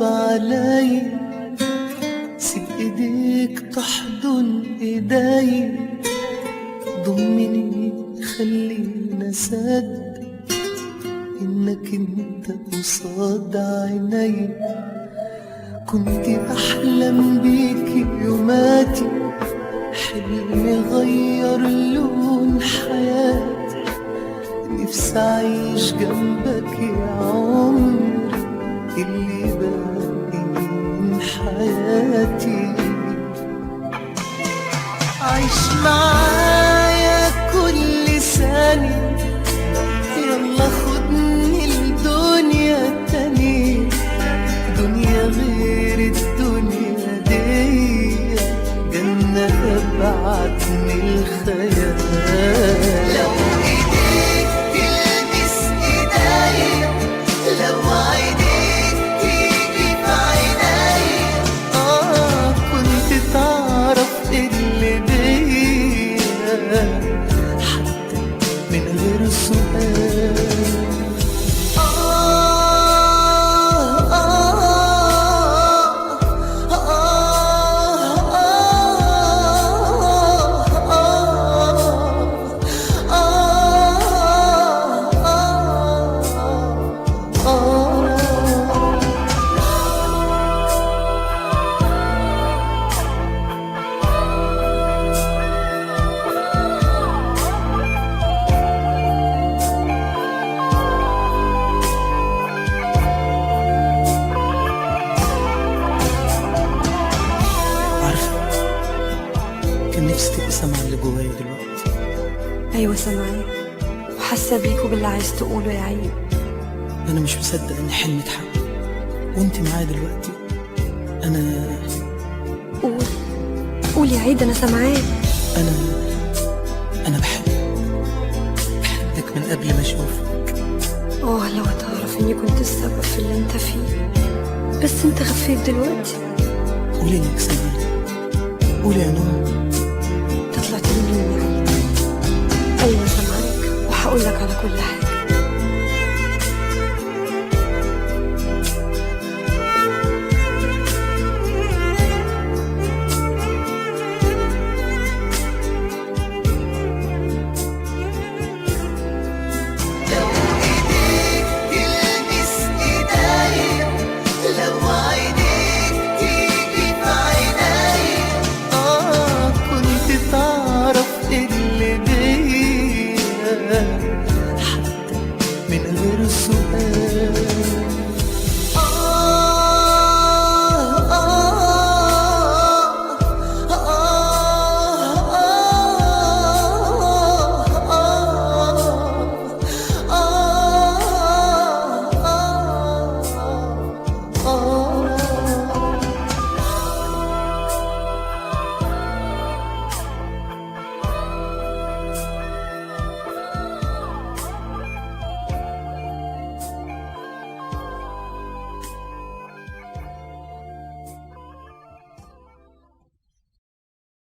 صعب علي، سيب ايديك تحضن ايدي، ضمني خلينا اصدق انك انت قصاد عيني. كنت بحلم بيك يوماتي، حلمي غير لون حياتي، نفسي اعيش جنبك يا عمري اللي باقي من حياتي. عيش معايا كل ثانية، يلا خدني لدنيا تانية، دنيا غير الدنيا دي، جنة أبعد من الخيال. لو إيديك تلمس إيديا، لو عينيك تيجي في عينيا، كنت تعرف اللي بيا حتى من غير سؤال. كان نفسي تبقي سامعة اللي جوايا دلوقتي. أيوة سامعاك وحاسة بيك وباللي عايز تقوله يا عيد. أنا مش مصدق إن حلمي اتحقق وأنت معايا دلوقتي. قول يا عيد، أنا سامعاك. أنا بحبك من قبل ما أشوفك. لو تعرف إني كنت السبب في اللي أنت فيه، بس أنت خفيت دلوقتي. قولي إنك سامعني، قولي يا نور. طلعت مني يا عيد. أيوة سامعاك وهقولك على كل حاجة.